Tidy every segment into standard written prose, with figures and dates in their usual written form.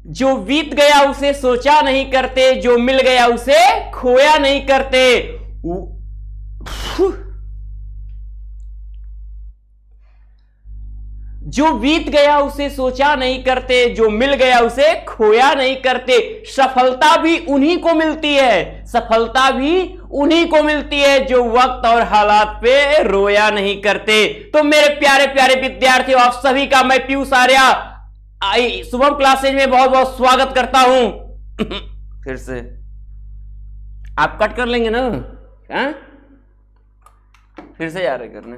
जो बीत गया उसे सोचा नहीं करते, जो मिल गया उसे खोया नहीं करते। जो बीत गया उसे सोचा नहीं करते, जो मिल गया उसे खोया नहीं करते। सफलता भी उन्हीं को मिलती है, सफलता भी उन्हीं को मिलती है जो वक्त और हालात पे रोया नहीं करते। तो मेरे प्यारे प्यारे विद्यार्थियों, आप सभी का मैं पीयूष आर्या शुभम क्लासेज में बहुत बहुत स्वागत करता हूं। फिर से आप कट कर लेंगे ना? हाँ, फिर से जा रहे करने।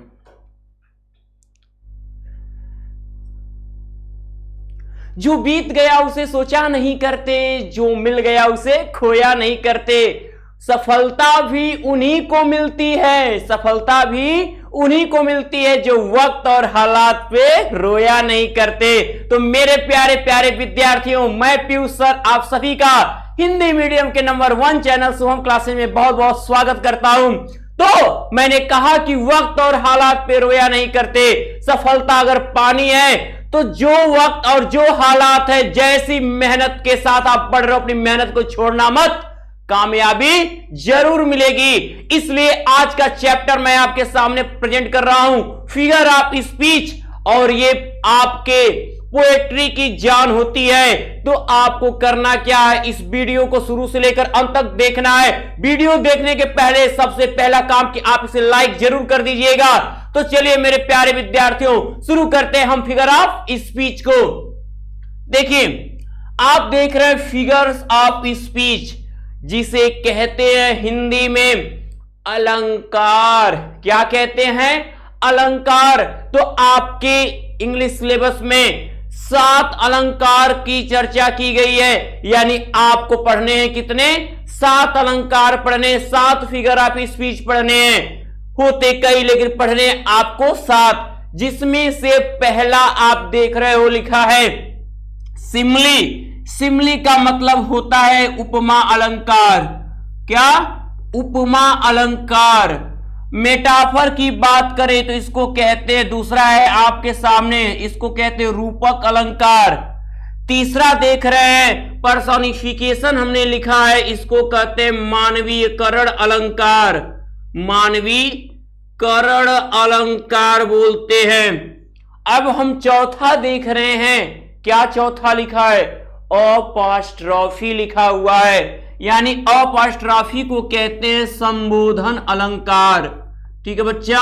जो बीत गया उसे सोचा नहीं करते, जो मिल गया उसे खोया नहीं करते। सफलता भी उन्हीं को मिलती है, सफलता भी उन्हीं को मिलती है जो वक्त और हालात पे रोया नहीं करते। तो मेरे प्यारे प्यारे विद्यार्थियों, मैं पीयूष सर आप सभी का हिंदी मीडियम के नंबर 1 चैनल शुभम क्लासेज में बहुत बहुत स्वागत करता हूं। तो मैंने कहा कि वक्त और हालात पे रोया नहीं करते। सफलता अगर पानी है तो जो वक्त और जो हालात है, जैसी मेहनत के साथ आप पढ़ रहे हो, अपनी मेहनत को छोड़ना मत, कामयाबी जरूर मिलेगी। इसलिए आज का चैप्टर मैं आपके सामने प्रेजेंट कर रहा हूं, फिगर ऑफ स्पीच। और ये आपके पोएट्री की जान होती है। तो आपको करना क्या है, इस वीडियो को शुरू से लेकर अंत तक देखना है। वीडियो देखने के पहले सबसे पहला काम कि आप इसे लाइक जरूर कर दीजिएगा। तो चलिए मेरे प्यारे विद्यार्थियों, शुरू करते हैं हम फिगर ऑफ स्पीच को। देखिए, आप देख रहे हैं फिगर्स ऑफ स्पीच, जिसे कहते हैं हिंदी में अलंकार। क्या कहते हैं? अलंकार। तो आपके इंग्लिश सिलेबस में 7 अलंकार की चर्चा की गई है, यानी आपको पढ़ने हैं कितने? 7 अलंकार पढ़ने, 7 फिगर ऑफ स्पीच पढ़ने हैं। होते कई लेकिन पढ़ने आपको 7, जिसमें से पहला आप देख रहे हो लिखा है सिमली। सिमली का मतलब होता है उपमा अलंकार। क्या? उपमा अलंकार। मेटाफर की बात करें तो इसको कहते हैं, दूसरा है आपके सामने, इसको कहते हैं रूपक अलंकार। तीसरा देख रहे हैं पर्सोनिफिकेशन हमने लिखा है, इसको कहते हैं मानवीयकरण अलंकार। मानवीकरण अलंकार बोलते हैं। अब हम चौथा देख रहे हैं, क्या चौथा लिखा है? अपॉस्ट्रोफी लिखा हुआ है, यानी अपॉस्ट्रोफी को कहते हैं संबोधन अलंकार। ठीक है बच्चा,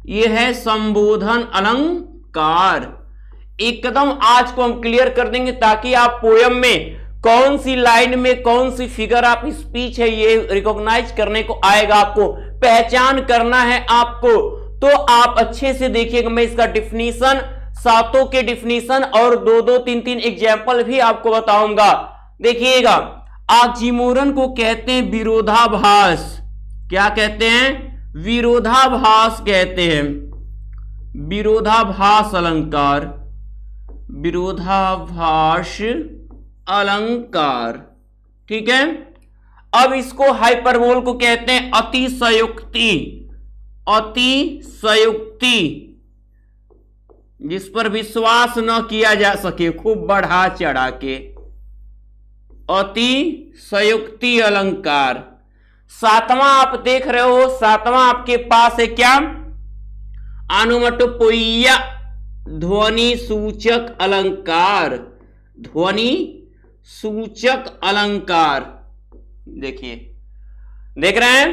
ये है संबोधन अलंकार। एकदम आज को हम क्लियर कर देंगे ताकि आप पोयम में कौन सी लाइन में कौन सी फिगर ऑफ स्पीच है ये रिकॉग्नाइज करने को आएगा, आपको पहचान करना है आपको। तो आप अच्छे से देखिएगा, मैं इसका डिफिनीशन, 7 के डिफिनीशन और 2-2, 3-3 एग्जाम्पल भी आपको बताऊंगा। देखिएगा, ऑक्सीमोरन को कहते हैं विरोधाभास। क्या कहते हैं? विरोधाभास कहते हैं। विरोधाभास अलंकार, विरोधाभास अलंकार। ठीक है। अब इसको हाइपरबोल को कहते हैं अतिशयोक्ति। अतिशयोक्ति, जिस पर विश्वास न किया जा सके, खूब बढ़ा चढ़ा के। अतिशयोक्ति अलंकार। 7वां आप देख रहे हो, 7वां आपके पास है क्या? अनुमटोपोइया, ध्वनि सूचक अलंकार। ध्वनि सूचक अलंकार। देखिए, देख रहे हैं?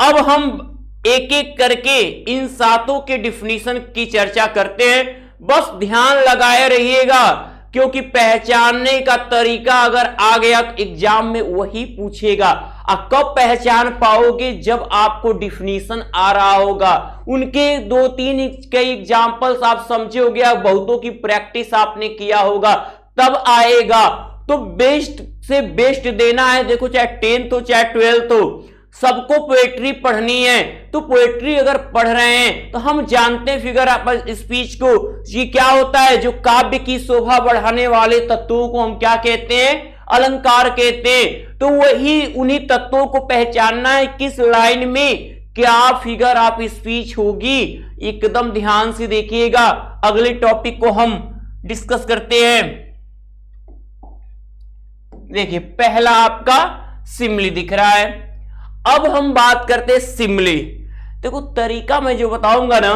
अब हम एक एक करके इन 7 के डिफिनीशन की चर्चा करते हैं। बस ध्यान लगाए रहिएगा, क्योंकि पहचानने का तरीका अगर आ गया तो एग्जाम में वही पूछेगा। अब कब पहचान पाओगे? जब आपको डिफिनीशन आ रहा होगा, उनके 2-3 कई एग्जाम्पल्स आप समझे होगे, बहुतों की प्रैक्टिस आपने किया होगा, तब आएगा। तो बेस्ट से बेस्ट देना है। देखो, चाहे 10th हो चाहे 12th हो, सबको पोएट्री पढ़नी है। तो पोएट्री अगर पढ़ रहे हैं तो हम जानते हैं फिगर ऑफ स्पीच को, ये क्या होता है? जो काव्य की शोभा बढ़ाने वाले तत्वों को हम क्या कहते हैं? अलंकार कहते हैं। तो वही उन्हीं तत्वों को पहचानना है, किस लाइन में क्या फिगर ऑफ स्पीच होगी। एकदम ध्यान से देखिएगा। अगले टॉपिक को हम डिस्कस करते हैं। देखिए पहला आपका सिमली दिख रहा है। अब हम बात करते हैं सिमली। देखो तरीका मैं जो बताऊंगा ना,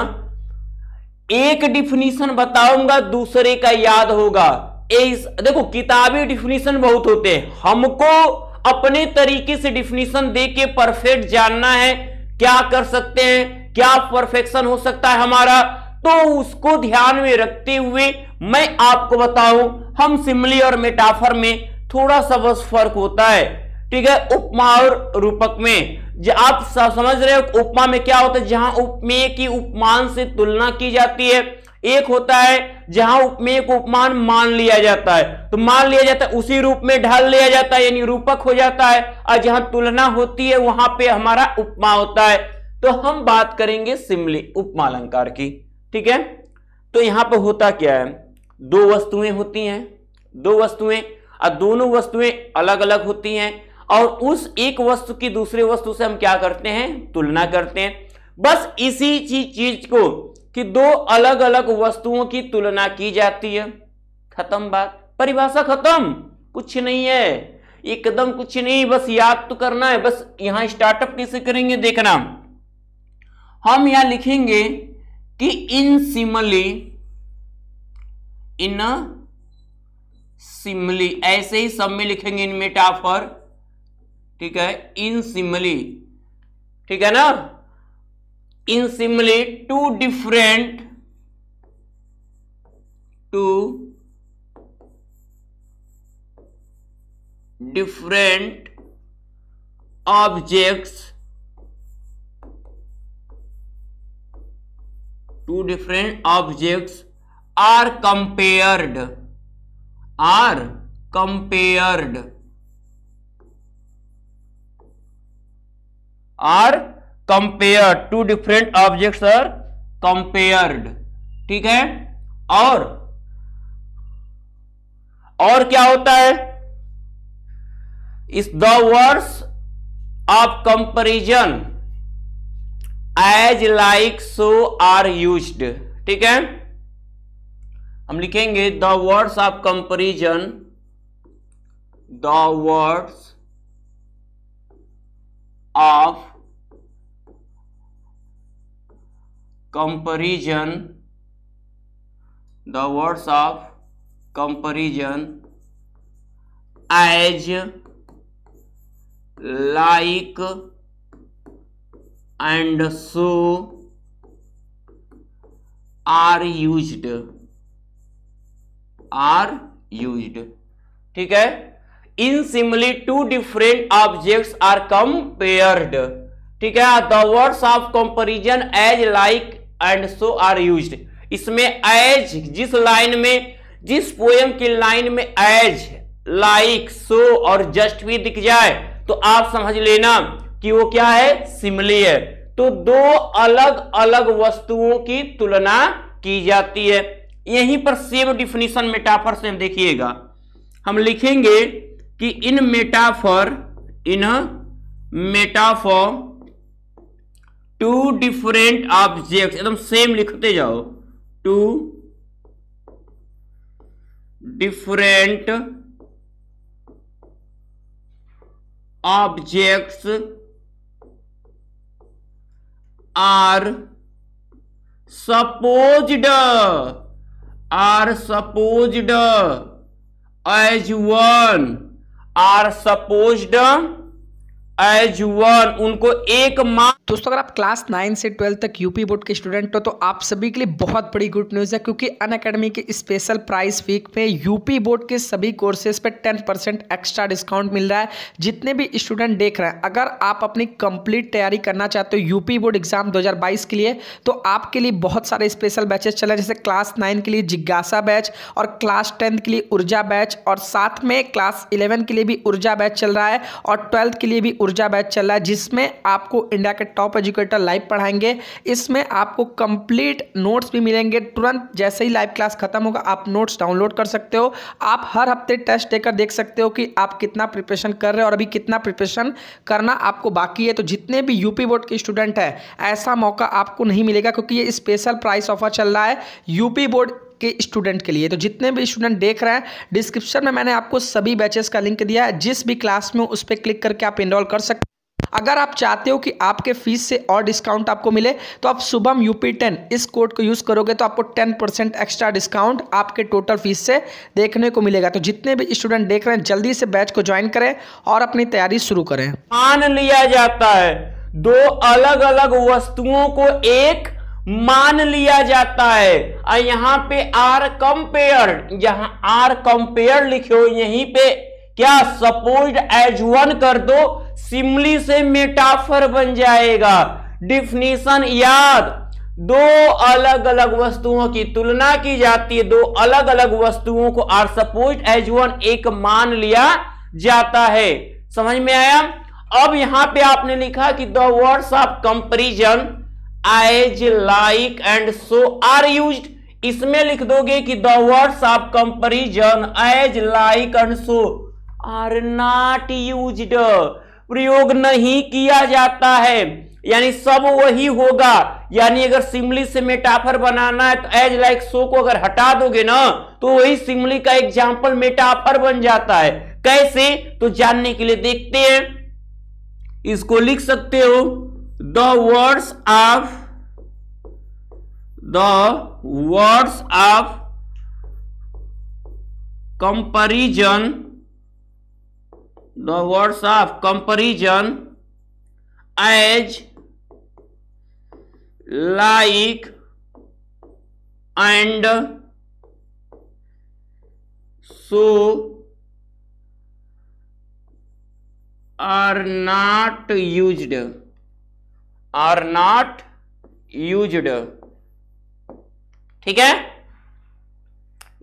एक डिफिनीशन बताऊंगा दूसरे का याद होगा। देखो किताबी डिफिनीशन बहुत होते हैं, हमको अपने तरीके से डिफिनीशन दे के परफेक्ट जानना है क्या कर सकते हैं, क्या परफेक्शन हो सकता है हमारा, तो उसको ध्यान में रखते हुए मैं आपको बताऊं, हम सिमली और मेटाफर में थोड़ा सा बस फर्क होता है, ठीक है। उपमा और रूपक में आप समझ रहे हो, उपमा में क्या होता है, जहां उपमेय की उपमान से तुलना की जाती है। एक होता है जहां उपमेय को उपमान मान लिया जाता है, तो मान लिया जाता है उसी रूप में ढाल लिया जाता है, यानी रूपक हो जाता है। और जहां तुलना होती है वहां पे हमारा उपमा होता है। तो हम बात करेंगे सिमली उपमा अलंकार की, ठीक है। तो यहां पर होता क्या है, दो वस्तुएं होती हैं, दो वस्तुएं, और दोनों वस्तुएं अलग अलग होती हैं, और उस एक वस्तु की दूसरे वस्तु से हम क्या करते हैं, तुलना करते हैं। बस इसी चीज को कि दो अलग अलग वस्तुओं की तुलना की जाती है, खत्म बात, परिभाषा खत्म, कुछ नहीं है, एकदम कुछ नहीं, बस याद तो करना है। बस यहां स्टार्टअप कैसे करेंगे देखना, हम यहां लिखेंगे कि इन सिमली, ऐसे ही सब में लिखेंगे इन मेटाफर, ठीक है, इन सिमली, ठीक है ना, in simile two different objects, are compared, two different objects are compared, ठीक है। और क्या होता है, इस the words of comparison as like so are used, ठीक है। हम लिखेंगे the words of comparison, the words of comparison, the words of comparison as like and so are used, ठीक है। In simile two different objects are compared, ठीक है। The words of comparison as like and so are used, इसमें as, जिस line में, जिस poem की line में एज, लाइक, सो और जस्ट भी दिख जाए तो आप समझ लेना कि वो क्या है, सिमली है। तो दो अलग अलग वस्तुओं की तुलना की जाती है। यहीं पर सेम डिफिनीशन मेटाफर से देखिएगा, हम लिखेंगे कि in metaphor two different objects, एकदम सेम लिखते जाओ, two different objects are supposed as one, उनको एक मार्क। दोस्तों अगर आप क्लास 9 से 12 तक यूपी बोर्ड के स्टूडेंट हो तो आप सभी के लिए बहुत बड़ी गुड न्यूज़ है, क्योंकि अनअकैडमी के स्पेशल प्राइस वीक में यूपी बोर्ड के सभी कोर्सेज पे 10% एक्स्ट्रा डिस्काउंट मिल रहा है। जितने भी स्टूडेंट देख रहे हैं, अगर आप अपनी कंप्लीट तैयारी करना चाहते हो यूपी बोर्ड एग्जाम 2022 के लिए, तो आपके लिए बहुत सारे स्पेशल बैचेस चल रहे हैं, जैसे क्लास 9 के लिए जिज्ञासा बैच, और क्लास 10 के लिए ऊर्जा बैच, और साथ में क्लास 11 के लिए भी ऊर्जा बैच चल रहा है, और 12th के लिए भी ऊर्जा बैच चल रहा है, जिसमें आपको इंडिया के टॉप एजुकेटर लाइव पढ़ाएंगे। इसमें आपको कंप्लीट नोट्स भी मिलेंगे, तुरंत जैसे ही लाइव क्लास खत्म होगा आप नोट्स डाउनलोड कर सकते हो। आप हर हफ्ते टेस्ट देकर देख सकते हो कि आप कितना प्रिपरेशन कर रहे हो और अभी कितना प्रिपरेशन करना आपको बाकी है। तो जितने भी यूपी बोर्ड के स्टूडेंट हैं, ऐसा मौका आपको नहीं मिलेगा, क्योंकि ये स्पेशल प्राइस ऑफर चल रहा है यूपी बोर्ड के स्टूडेंट के लिए। तो जितने भी स्टूडेंट देख रहे हैं, डिस्क्रिप्शन में मैंने आपको सभी बैचेस का लिंक दिया है, जिस भी क्लास में उस पर क्लिक करके आप इनरोल कर सकते हैं। अगर आप चाहते हो कि आपके फीस से और डिस्काउंट आपको मिले तो आप शुभम UP10 इस कोड को यूज करोगे तो आपको 10% एक्स्ट्रा डिस्काउंट आपके टोटल फीस से देखने को मिलेगा। तो जितने भी स्टूडेंट देख रहे हैं जल्दी से बैच को ज्वाइन करें और अपनी तैयारी शुरू करें। मान लिया जाता है, दो अलग अलग वस्तुओं को एक मान लिया जाता है। और यहां पे आर कंपेयर, जहां आर कंपेयर लिखे हो यहीं पे क्या सपोज्ड एज वन कर दो, सिमली से मेटाफर बन जाएगा। डिफिनीशन याद, दो अलग अलग वस्तुओं की तुलना की जाती है, दो अलग अलग वस्तुओं को आर सपोज्ड एज वन एक मान लिया जाता है। समझ में आया? अब यहां पे आपने लिखा कि the words of comparison as like and so are used. इसमें लिख दोगे कि the words of comparison as like and so are not used, प्रयोग नहीं किया जाता है, यानी सब वही होगा। यानी अगर सिमली से मेटाफर बनाना है तो एज लाइक सो को अगर हटा दोगे ना तो वही सिमली का एग्जाम्पल मेटाफर बन जाता है। कैसे, तो जानने के लिए देखते हैं। इसको लिख सकते हो the words of comparison, the words of comparison as like and so are not used, are not used। ठीक है,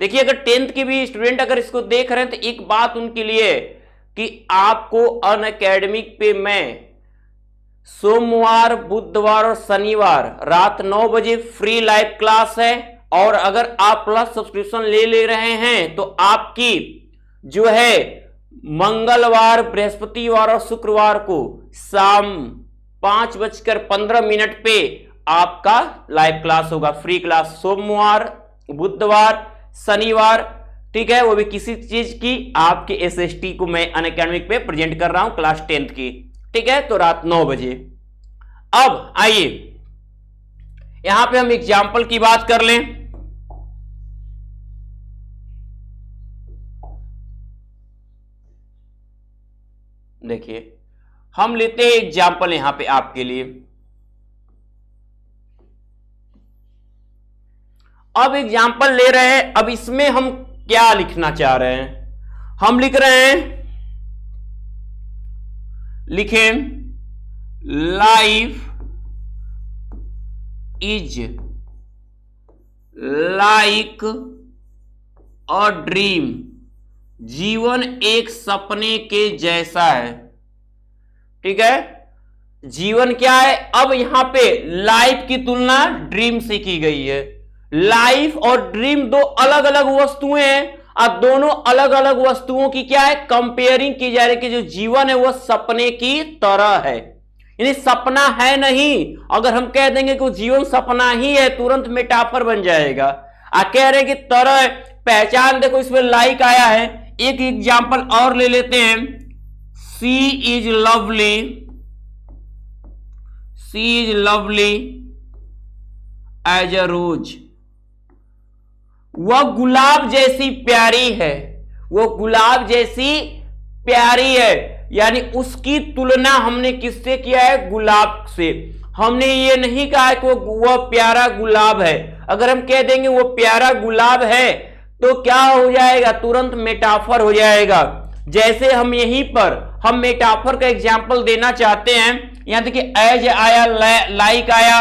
देखिए अगर 10th के भी स्टूडेंट अगर इसको देख रहे हैं तो एक बात उनके लिए कि आपको अनअकैडमिक पे मैं सोमवार, बुधवार और शनिवार रात 9 बजे फ्री लाइव क्लास है। और अगर आप प्लस सब्सक्रिप्शन ले रहे हैं तो आपकी जो है मंगलवार, बृहस्पतिवार और शुक्रवार को शाम 5:15 पे आपका लाइव क्लास होगा, फ्री क्लास। सोमवार, बुधवार, शनिवार, ठीक है, वो भी किसी चीज की, आपके SST को मैं अनअकैडमिक पे प्रेजेंट कर रहा हूं, क्लास 10th की। ठीक है, तो रात 9 बजे। अब आइए यहां पे हम एग्जाम्पल की बात कर लें। देखिए हम लेते हैं एग्जाम्पल यहां पे आपके लिए। अब एग्जाम्पल ले रहे हैं, अब इसमें हम क्या लिखना चाह रहे हैं? हम लिख रहे हैं, लिखें life is like a dream, जीवन एक सपने के जैसा है। ठीक है, जीवन क्या है? अब यहां पे लाइफ की तुलना ड्रीम से की गई है। लाइफ और ड्रीम दो अलग अलग वस्तुएं हैं और दोनों अलग अलग वस्तुओं की क्या है, कंपेयरिंग की जा रही है कि जो जीवन है वह सपने की तरह है, यानी सपना है नहीं। अगर हम कह देंगे कि जीवन सपना ही है तुरंत मेटाफर बन जाएगा। कह रहे कि तरह पहचान देखो, इसमें लाइक आया है। एक एग्जाम्पल और ले लेते हैं, she is lovely, she is lovely as a rose, वह गुलाब जैसी प्यारी है, वो गुलाब जैसी प्यारी है। यानी उसकी तुलना हमने किससे किया है? गुलाब से। हमने ये नहीं कहा है कि वह प्यारा गुलाब है। अगर हम कह देंगे वो प्यारा गुलाब है तो क्या हो जाएगा? तुरंत मेटाफर हो जाएगा। जैसे हम यहीं पर हम मेटाफर का एग्जाम्पल देना चाहते हैं, यहां देखिए एज आया, लाइक आया।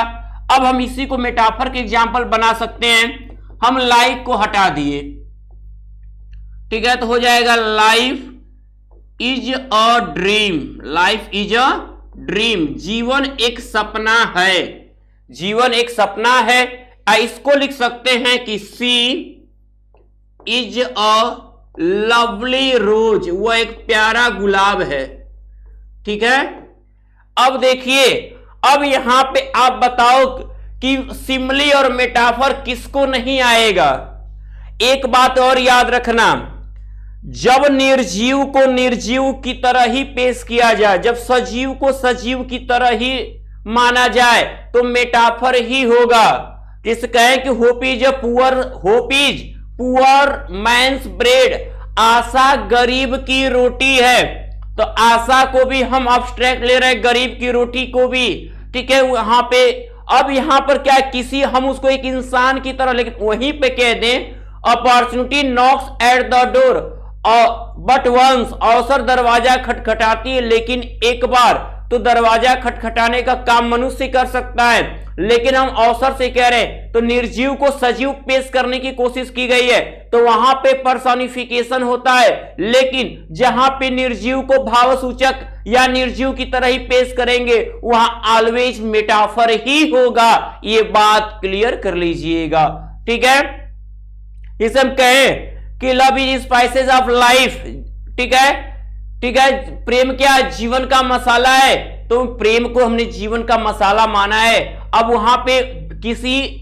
अब हम इसी को मेटाफर के एग्जाम्पल बना सकते हैं। हम लाइक को हटा दिए, ठीक है, तो हो जाएगा life is a dream, life is a dream, जीवन एक सपना है, जीवन एक सपना है। इसको लिख सकते हैं कि सी इज अ लवली रोज, वह एक प्यारा गुलाब है। ठीक है, अब देखिए, अब यहां पे आप बताओ कि सिमली और मेटाफर किसको नहीं आएगा? एक बात और याद रखना, जब निर्जीव को निर्जीव की तरह ही पेश किया जाए, जब सजीव को सजीव की तरह ही माना जाए तो मेटाफर ही होगा। जिस कहें कि hope is poor man's bread, आशा गरीब की रोटी है, तो आशा को भी हम अब्स्ट्रैक्ट ले रहे हैं, गरीब की रोटी को भी, ठीक है। वहां पे अब यहां पर क्या है, किसी हम उसको एक इंसान की तरह, लेकिन वहीं पे कह दें opportunity knocks at the door but once, अवसर दरवाजा खटखटाती है लेकिन एक बार, तो दरवाजा खटखटाने का काम मनुष्य कर सकता है, लेकिन हम अवसर से कह रहे हैं, तो निर्जीव को सजीव पेश करने की कोशिश की गई है, तो वहां पे पर्सोनिफिकेशन होता है। लेकिन जहां पे निर्जीव को भावसूचक या निर्जीव की तरह ही पेश करेंगे वहां ऑलवेज मेटाफर ही होगा, ये बात क्लियर कर लीजिएगा, ठीक है। इसे हम कहें कि love is spices of life, ठीक है, ठीक है। प्रेम क्या जीवन का मसाला है, तो प्रेम को हमने जीवन का मसाला माना है। अब वहां पे किसी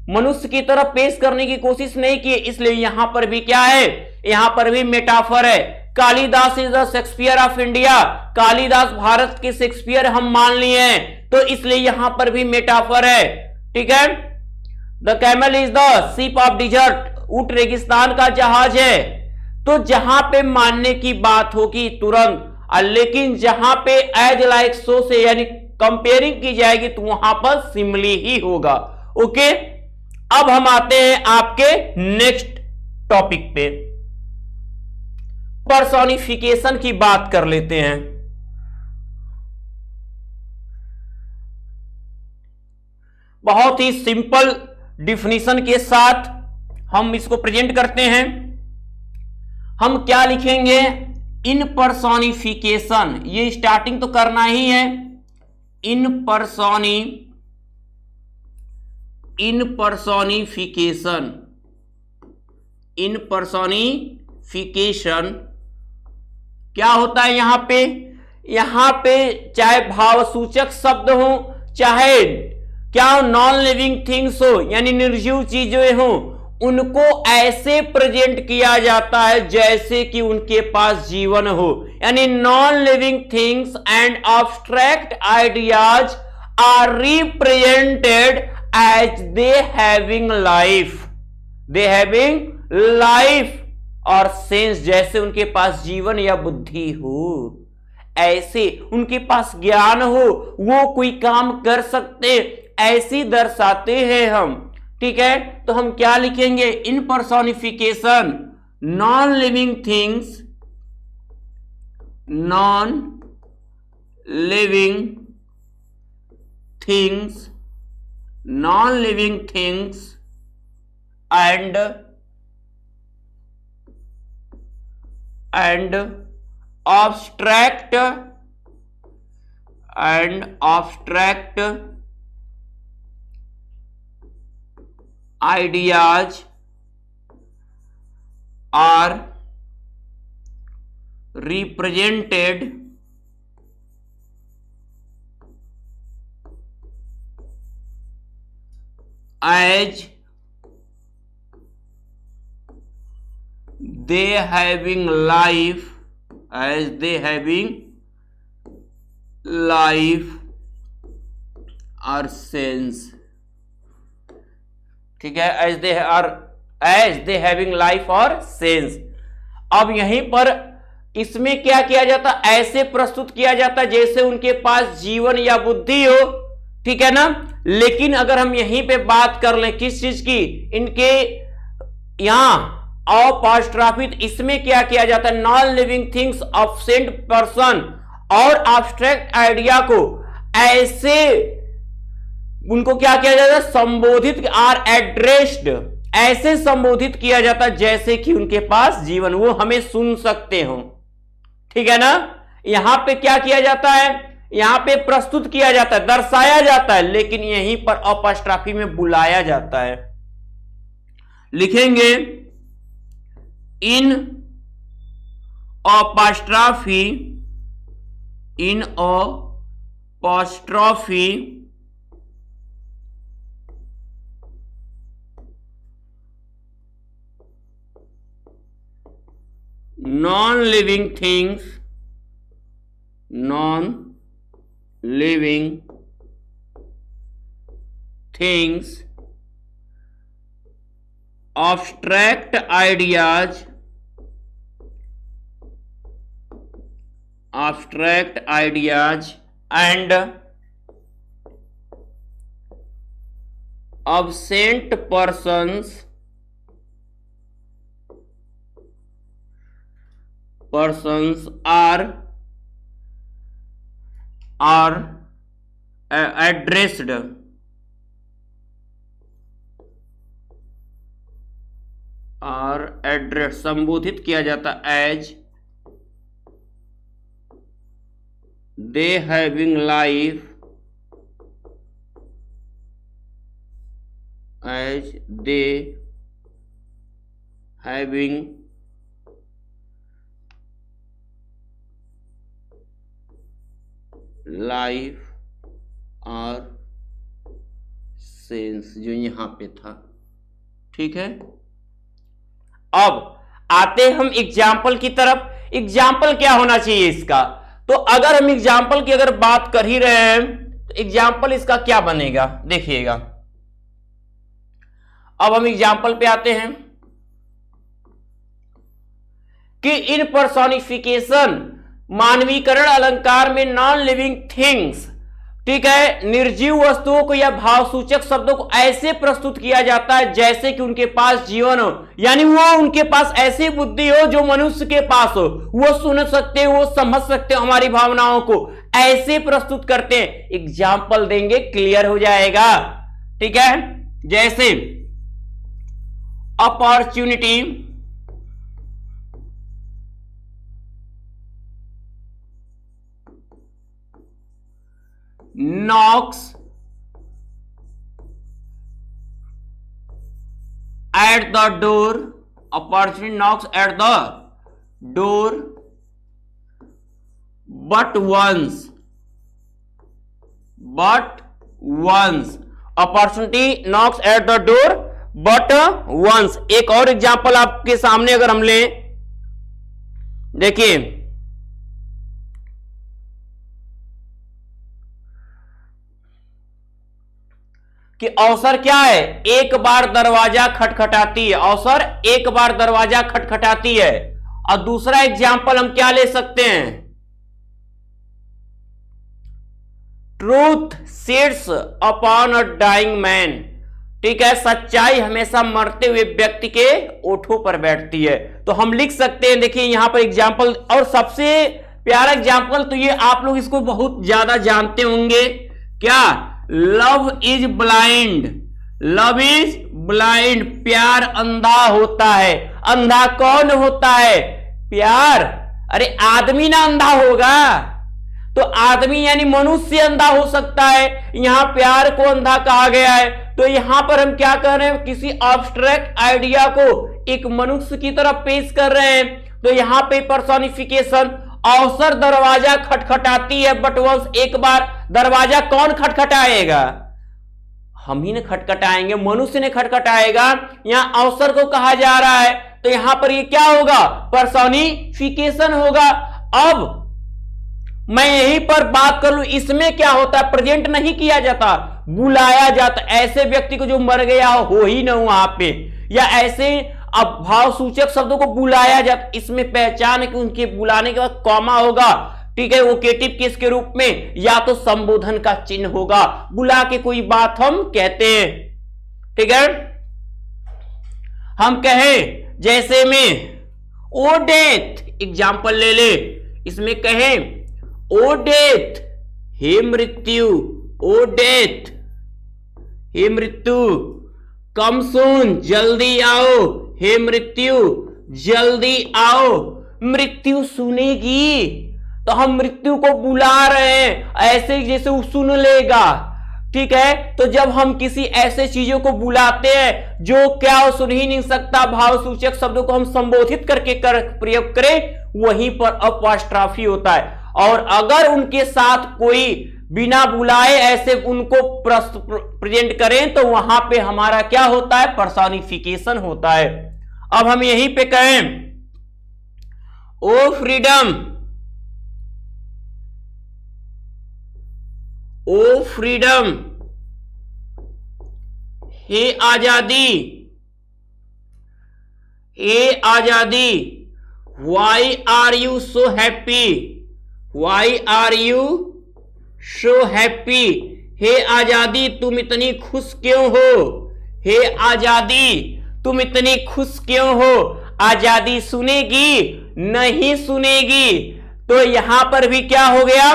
मनुष्य की तरह पेश करने की कोशिश नहीं की, इसलिए यहां पर भी क्या है, यहां पर भी मेटाफर है। Kalidas is the Shakespeare of India, Kalidas Bharat के शेक्सपियर हम मान लिए हैं, तो इसलिए यहां पर भी मेटाफर है, ठीक है। The camel is the ship of dessert, ऊंट रेगिस्तान का जहाज है, तो जहां पे मानने की बात होगी तुरंत, लेकिन जहां पे एज लाइक सो से यानी कंपेयरिंग की जाएगी तो वहां पर सिमिली ही होगा, ओके। अब हम आते हैं आपके नेक्स्ट टॉपिक पे, पर्सोनिफिकेशन की बात कर लेते हैं। बहुत ही सिंपल डिफिनीशन के साथ हम इसको प्रेजेंट करते हैं। हम क्या लिखेंगे, इन पर्सोनिफिकेशन, ये स्टार्टिंग तो करना ही है, इन पर्सोनिफिकेशन क्या होता है यहां पे चाहे भावसूचक शब्द हो, चाहे क्या नॉन लिविंग थिंग्स हो यानी निर्जीव चीजें हो, उनको ऐसे प्रेजेंट किया जाता है जैसे कि उनके पास जीवन हो, यानी non living things and abstract ideas are represented as they having life और सेंस, जैसे उनके पास जीवन या बुद्धि हो, ऐसे उनके पास ज्ञान हो, वो कोई काम कर सकते, ऐसी दर्शाते हैं हम, ठीक है। तो हम क्या लिखेंगे, in personification non living things and abstract ideas are represented as they having life or sense, ठीक है, एज दे हैविंग लाइफ और सेंस। अब यहीं पर इसमें क्या किया जाता, ऐसे प्रस्तुत किया जाता जैसे उनके पास जीवन या बुद्धि हो, ठीक है ना। लेकिन अगर हम यहीं पे बात कर लें किस चीज की, इनके यहां अपॉस्ट्रोफी, इसमें क्या किया जाता है, non living things absent person और एब्स्ट्रैक्ट आइडिया को ऐसे उनको क्या किया जाता है, संबोधित, आर एड्रेस्ड, ऐसे संबोधित किया जाता जैसे कि उनके पास जीवन, वो हमें सुन सकते हो, ठीक है ना। यहां पे क्या किया जाता है, यहां पे प्रस्तुत किया जाता है, दर्शाया जाता है, लेकिन यहीं पर अपॉस्ट्रोफी में बुलाया जाता है। लिखेंगे in apostrophe non living things, non living things, abstract ideas, abstract ideas and absent persons, are addressed, संबोधित किया जाता as they having life, as they having life और सेंस, जो यहां पे था। ठीक है, अब आते हम एग्जाम्पल की तरफ। एग्जाम्पल क्या होना चाहिए इसका? तो अगर हम एग्जाम्पल की अगर बात कर ही रहे हैं तो एग्जाम्पल इसका क्या बनेगा, देखिएगा। अब हम एग्जाम्पल पे आते हैं कि इन पर्सोनिफिकेशन, मानवीकरण अलंकार में नॉन लिविंग थिंग्स, ठीक है, निर्जीव वस्तुओं को या भावसूचक शब्दों को ऐसे प्रस्तुत किया जाता है जैसे कि उनके पास जीवन हो, यानी वो उनके पास ऐसी बुद्धि हो जो मनुष्य के पास हो, वो सुन सकते हो, वो समझ सकते हो हमारी भावनाओं को, ऐसे प्रस्तुत करते हैं। एग्जाम्पल देंगे, क्लियर हो जाएगा। ठीक है, जैसे opportunity, knocks at the door, opportunity knocks at the door but once, opportunity knocks at the door but once। एक और एग्जांपल आपके सामने अगर हम लें, देखिए कि अवसर क्या है, एक बार दरवाजा खटखटाती है, अवसर एक बार दरवाजा खटखटाती है। और दूसरा एग्जाम्पल हम क्या ले सकते हैं, truth sits upon a dying man, ठीक है, सच्चाई हमेशा मरते हुए व्यक्ति के ओठों पर बैठती है। तो हम लिख सकते हैं, देखिए यहां पर एग्जाम्पल, और सबसे प्यारा एग्जाम्पल तो ये आप लोग इसको बहुत ज्यादा जानते होंगे, क्या, love is blind, love is blind, प्यार अंधा होता है। अंधा कौन होता है, प्यार। अरे आदमी ना अंधा होगा, तो आदमी यानी मनुष्य अंधा हो सकता है, यहां प्यार को अंधा कहा गया है। तो यहां पर हम क्या कर रहे हैं, किसी एब्स्ट्रैक्ट आइडिया को एक मनुष्य की तरफ पेश कर रहे हैं। तो यहां पे पर्सोनिफिकेशन, अवसर दरवाजा खटखटाती है बट वंस, एक बार दरवाजा कौन खटखटाएगा, हम ही ने खटखटाएंगे, मनुष्य ने खटखटाएगा। यहां अवसर को कहा जा रहा है, तो यहां पर ये क्या होगा, पर्सोनिफिकेशन होगा। अब मैं यहीं पर बात कर लूं, इसमें क्या होता है, प्रेजेंट नहीं किया जाता, बुलाया जाता, ऐसे व्यक्ति को जो मर गया हो ही ना वहां पे, या ऐसे अब भाव सूचक शब्दों को बुलाया जाता, इसमें पहचान है कि उनके बुलाने के बाद कॉमा होगा, ठीक है, वोकेटिव केस के रूप में, या तो संबोधन का चिन्ह होगा, बुला के कोई बात हम कहते हैं। ठीक है, हम कहे जैसे में ओ डेथ, एग्जाम्पल ले ले, इसमें कहें ओ डेथ, हे मृत्यु, ओ डेथ, हे मृत्यु, कम सून, जल्दी आओ, हे मृत्यु जल्दी आओ, मृत्यु सुनेगी, तो हम मृत्यु को बुला रहे हैं, ऐसे जैसे वो सुन लेगा। ठीक है, तो जब हम किसी ऐसे चीजों को बुलाते हैं जो क्या वो सुन ही नहीं सकता, भाव सूचक शब्दों को हम संबोधित करके प्रयोग करें, वहीं पर अपॉस्ट्रॉफी होता है। और अगर उनके साथ कोई बिना बुलाए ऐसे उनको प्रेजेंट करें, तो वहां पे हमारा क्या होता है, पर्सोनिफिकेशन होता है। अब हम यहीं पे कहें ओ फ्रीडम, ओ फ्रीडम, हे आजादी, हे आजादी, why are you so happy, why are you so happy, हे आजादी तुम इतनी खुश क्यों हो, हे आजादी तुम इतनी खुश क्यों हो। आजादी सुनेगी? नहीं सुनेगी। तो यहां पर भी क्या हो गया?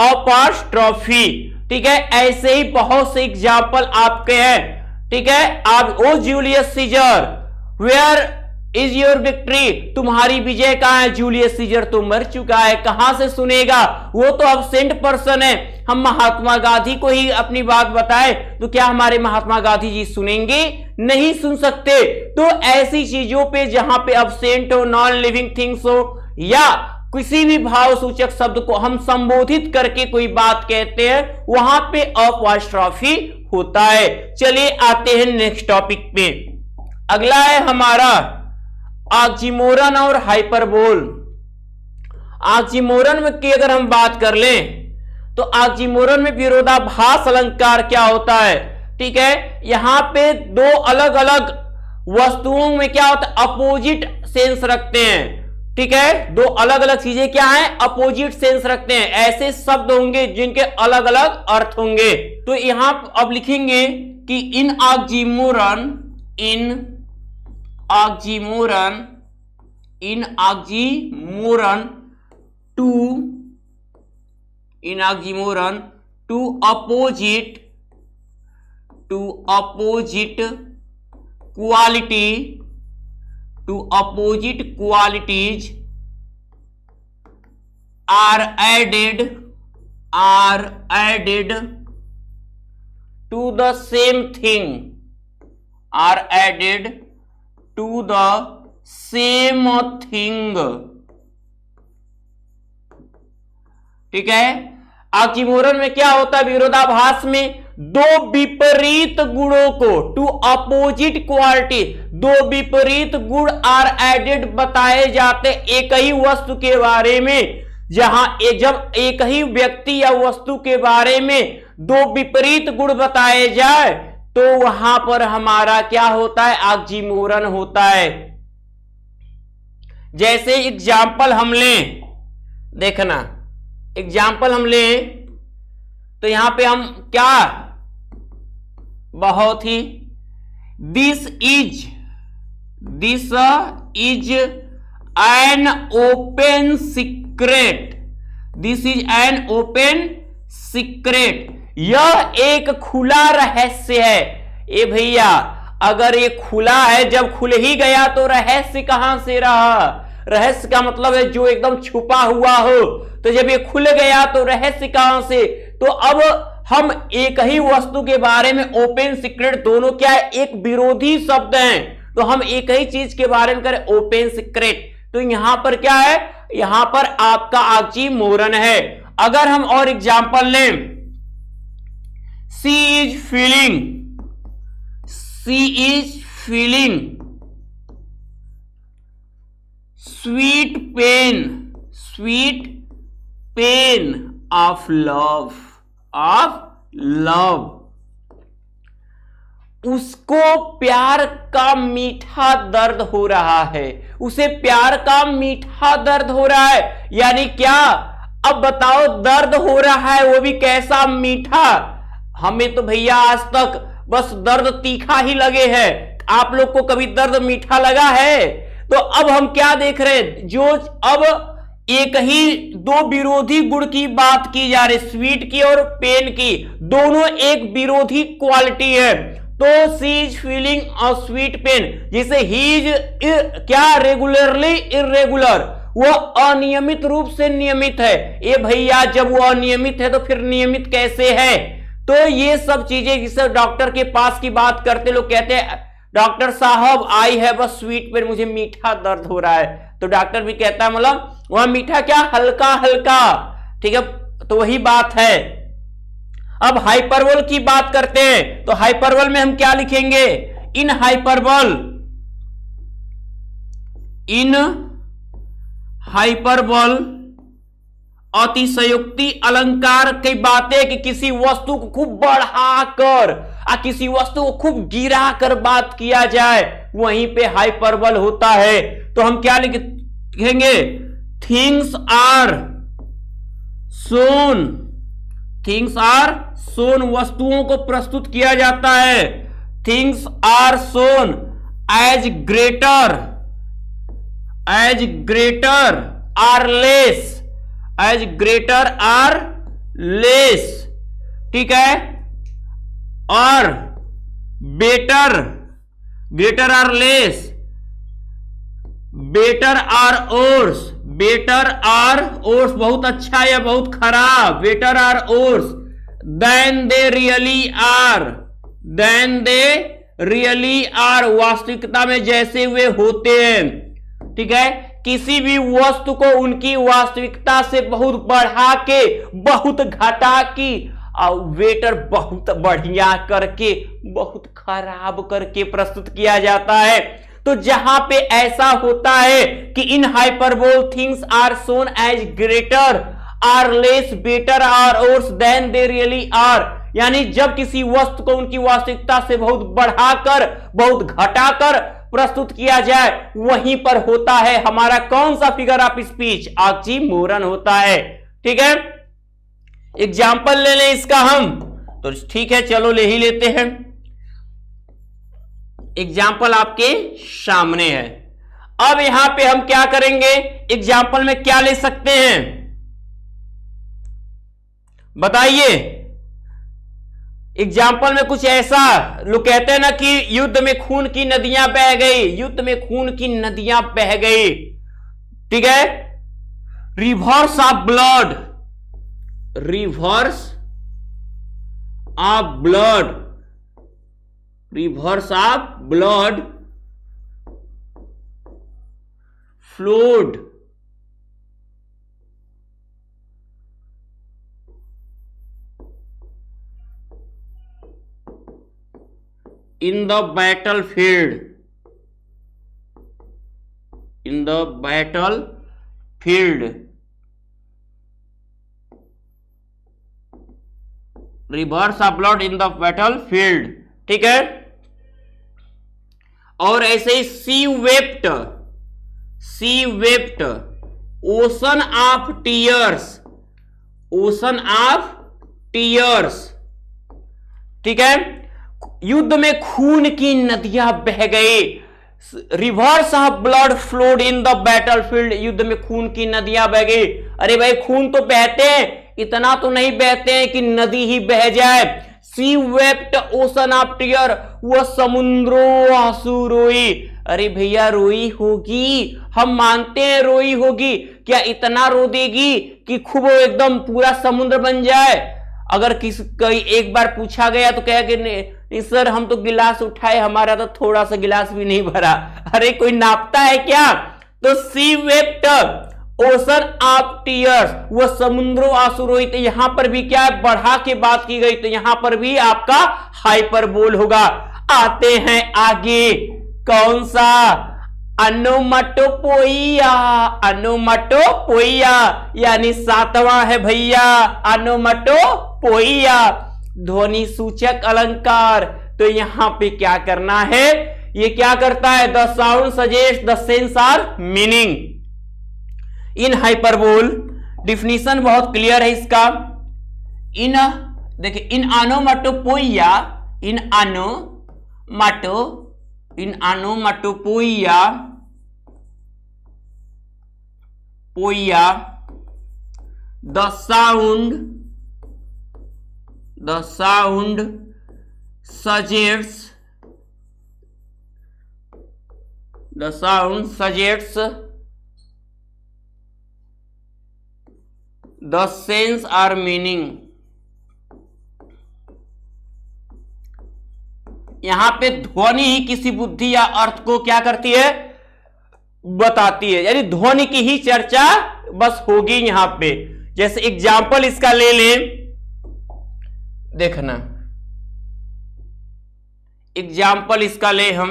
अपॉस्ट्रोफी। ठीक है, ऐसे ही बहुत से एग्जाम्पल आपके हैं। ठीक है, आप O Julius Caesar where is your victory, तुम्हारी विजय कहां है? जूलियस सीजर तो मर चुका है, कहां से सुनेगा, वो तो अब्सेंट पर्सन है। हम महात्मा गांधी को ही अपनी बात बताए तो क्या हमारे महात्मा गांधी जी सुनेंगे? नहीं सुन सकते। तो ऐसी चीजों पे जहां पे अब्सेंट हो, नॉन लिविंग थिंग्स हो, या किसी भी भाव सूचक शब्द को हम संबोधित करके कोई बात कहते हैं, वहां पे अपॉस्ट्रोफी होता है। चलिए आते हैं नेक्स्ट टॉपिक पे। अगला है हमारा ऑक्सीमोरन और हाइपरबोल। ऑक्सीमोरन में की अगर हम बात कर लें तो ऑक्सीमोरन में विरोधाभास अलंकार क्या होता है? ठीक है, यहां पे दो अलग अलग वस्तुओं में क्या होता है? अपोजिट सेंस रखते हैं। ठीक है, दो अलग अलग चीजें क्या है? अपोजिट सेंस रखते हैं। ऐसे शब्द होंगे जिनके अलग अलग अर्थ होंगे। तो यहां अब लिखेंगे कि in oxymoron, in oxymoron, in oxymoron two, in oxymoron two opposite, two opposite quality, two opposite qualities are added, are added to the same thing, are added to the same thing. ठीक है, oxymoron में क्या होता है? विरोधाभास में दो विपरीत गुणों को, टू अपोजिट क्वालिटी, दो विपरीत गुण आर एडेड बताए जाते एक ही वस्तु के बारे में। जहां जब एक ही व्यक्ति या वस्तु के बारे में दो विपरीत गुण बताए जाए तो वहां पर हमारा क्या होता है? ऑक्सीमोरन होता है। जैसे एग्जाम्पल हम लें, देखना एग्जाम्पल हम लें तो यहां पे हम क्या, बहुत ही, this is an open secret, this is an open secret, यह एक खुला रहस्य है। ए भैया, अगर ये खुला है, जब खुल ही गया तो रहस्य कहां से रहा? रहस्य का मतलब है जो एकदम छुपा हुआ हो। तो जब ये खुल गया तो रहस्य कहां से? तो अब हम एक ही वस्तु के बारे में ओपन सीक्रेट, दोनों क्या है? एक विरोधी शब्द हैं। तो हम एक ही चीज के बारे में करें ओपन सीक्रेट, तो यहां पर क्या है? यहां पर आपका ऑक्सीमोरन है। अगर हम और एग्जांपल लें, she is feeling, she is feeling sweet pain, sweet pain of love, of love, उसको प्यार का मीठा दर्द हो रहा है, उसे प्यार का मीठा दर्द हो रहा है। यानी क्या? अब बताओ, दर्द हो रहा है वो भी कैसा? मीठा। हमें तो भैया आज तक बस दर्द तीखा ही लगे हैं। आप लोग को कभी दर्द मीठा लगा है? तो अब हम क्या देख रहे हैं? जो अब एक ही दो विरोधी गुण की बात की जा रही, स्वीट की और पेन की, दोनों एक विरोधी क्वालिटी है। तो she is feeling a sweet pain, जिसे ही इज क्या? रेगुलरली इरेगुलर, वो अनियमित रूप से नियमित है। ये भैया, जब वो अनियमित है तो फिर नियमित कैसे है? तो ये सब चीजें, जिसे डॉक्टर के पास की बात करते लोग कहते हैं डॉक्टर साहब आई है बस स्वीट पेन, मुझे मीठा दर्द हो रहा है। तो डॉक्टर भी कहता है मतलब वह मीठा क्या? हल्का हल्का। ठीक है, तो वही बात है। अब हाइपरबोल की बात करते हैं तो हाइपरबोल में हम क्या लिखेंगे? इन हाइपरबोल, इन हाइपरबोल अतिशयोक्ति अलंकार की बातें कि किसी वस्तु को खूब बढ़ाकर किसी वस्तु को खूब गिरा कर बात किया जाए, वहीं पे हाइपरबोल होता है। तो हम क्या लिखेंगे? Things are shown, things are shown, वस्तुओं को प्रस्तुत किया जाता है। Things are shown as greater or less, as greater or less, ठीक है। और better, greater or less, better or worse, better or worse बहुत अच्छा या बहुत खराब, better or worse than they really are, than they really are, वास्तविकता में जैसे वे होते हैं, ठीक है। किसी भी वस्तु को उनकी वास्तविकता से बहुत बढ़ा के, बहुत घटा के, और वेटर बहुत बढ़िया करके, बहुत खराब करके प्रस्तुत किया जाता है। तो जहां पे ऐसा होता है कि in hyperbole things are shown as greater or less, better or worse than they really are, यानी जब किसी वस्तु को उनकी वास्तविकता से बहुत बढ़ाकर, बहुत घटाकर प्रस्तुत किया जाए, वहीं पर होता है हमारा कौन सा फिगर ऑफ स्पीच? ऑक्सीमोरन होता है, ठीक है। एग्जाम्पल ले लें इसका हम, तो ठीक है चलो ले ही लेते हैं। एग्जाम्पल आपके सामने है। अब यहां पे हम क्या करेंगे? एग्जाम्पल में क्या ले सकते हैं बताइए? एग्जाम्पल में कुछ ऐसा, लोग कहते हैं ना कि युद्ध में खून की नदियां बह गई, युद्ध में खून की नदियां बह गई, ठीक है। Reverse of blood, reverse of blood, reverse of blood flowed in the battlefield, in the battlefield, reverse of blood in the battlefield, ठीक है। और ऐसे ही she wept ocean of tears, ocean of tears, ठीक है। युद्ध में खून की नदियां बह गई, rivers of blood flowed in the battlefield, युद्ध में खून की नदियां बह गई। अरे भाई खून तो बहते हैं, इतना तो नहीं बहते हैं कि नदी ही बह जाए। सी वेप्ट ओशन ऑफ टीयर, वह समुद्रों आंसू रोई। अरे भैया रोई होगी, हम मानते हैं रोई होगी, क्या इतना रो देगी कि खूब एकदम पूरा समुद्र बन जाए? अगर कई एक बार पूछा गया तो कहा कि नहीं सर हम तो गिलास उठाए, हमारा तो थोड़ा सा गिलास भी नहीं भरा। अरे कोई नापता है क्या? तो सी वेप्ट ओशन ऑफ टीयर्स, वो समुद्रों आंसू रोई। तो यहां पर भी क्या है, बढ़ा के बात की गई, तो यहां पर भी आपका हाइपरबोल होगा। आते हैं आगे, कौन सा? अनोमटोपोइया, अनोमटोपोइया यानी सातवां है भैया, अनोमटोपोइया ध्वनि सूचक अलंकार। तो यहां पे क्या करना है, ये क्या करता है? The sound suggest the sense or meaning in hyperbole. Definition बहुत क्लियर है इसका। इन देखिए, in onomatopoeia, in onomatopoeia the sound suggests the sense or meaning। यहां पे ध्वनि ही किसी बुद्धि या अर्थ को क्या करती है? बताती है, यानी ध्वनि की ही चर्चा बस होगी यहां पे। जैसे एग्जाम्पल इसका ले लें, देखना एग्जाम्पल इसका ले हम,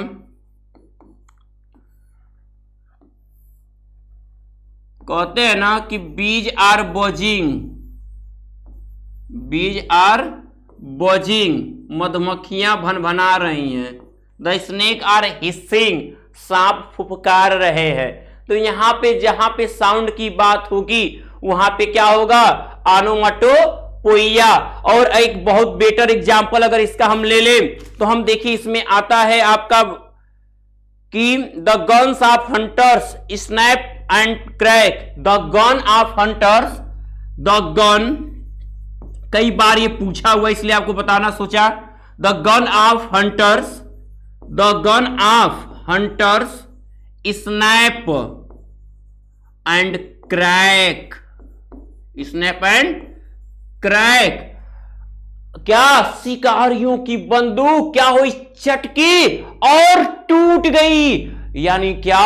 कहते हैं ना कि बीज आर बजिंग, मधुमक्खियां भनभना रही हैं। द स्नेक आर हिसिंग, सांप फुफकार रहे हैं। तो यहां पे जहां पे साउंड की बात होगी वहां पे क्या होगा, ऑनोमाटोपोइया। और एक बहुत बेटर एग्जांपल अगर इसका हम ले लें तो हम देखिए इसमें आता है आपका कि the guns of hunters snap and crack. The gun of hunters, the gun, कई बार ये पूछा हुआ इसलिए आपको बताना सोचा। The gun of hunters, the gun of hunters snap and crack, snap and crack. क्या शिकारियों की बंदूक क्या हुई, चटकी और टूट गई। यानी क्या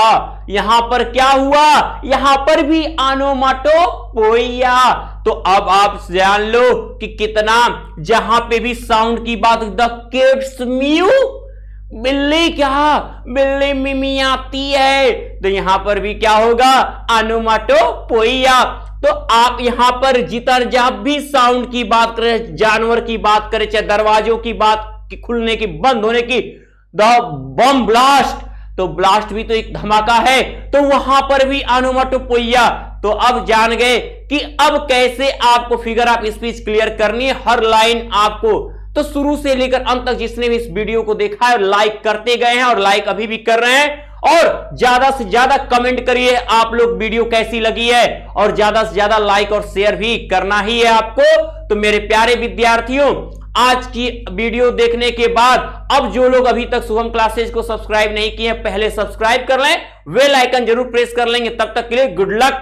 यहां पर क्या हुआ, यहां पर भी ऑनोमाटोपोइया। तो अब आप जान लो कि कितना जहां पे भी साउंड की बात, द किड्स म्यू, बिल्ली क्या, बिल्ली मिमियाती है। तो यहां पर भी क्या होगा, ऑनोमाटोपोइया। तो आप यहां पर जितना जब भी साउंड की बात करें, जानवर की बात करें, चाहे दरवाजों की बात की खुलने की बंद होने की, द बम ब्लास्ट, तो ब्लास्ट भी तो एक धमाका है, तो वहां पर भी ऑनोमाटोपोइया। तो अब जान गए कि अब कैसे आपको फिगर ऑफ स्पीच क्लियर करनी है, हर लाइन आपको। तो शुरू से लेकर अंत तक जिसने भी इस वीडियो को देखा है लाइक करते गए हैं और लाइक अभी भी कर रहे हैं, और ज्यादा से ज्यादा कमेंट करिए आप लोग वीडियो कैसी लगी है, और ज्यादा से ज्यादा लाइक और शेयर भी करना ही है आपको। तो मेरे प्यारे विद्यार्थियों, आज की वीडियो देखने के बाद अब जो लोग अभी तक शुभम क्लासेज को सब्सक्राइब नहीं किए पहले सब्सक्राइब कर लें, बेल आइकन जरूर प्रेस कर लेंगे। तब तक के लिए गुड लक।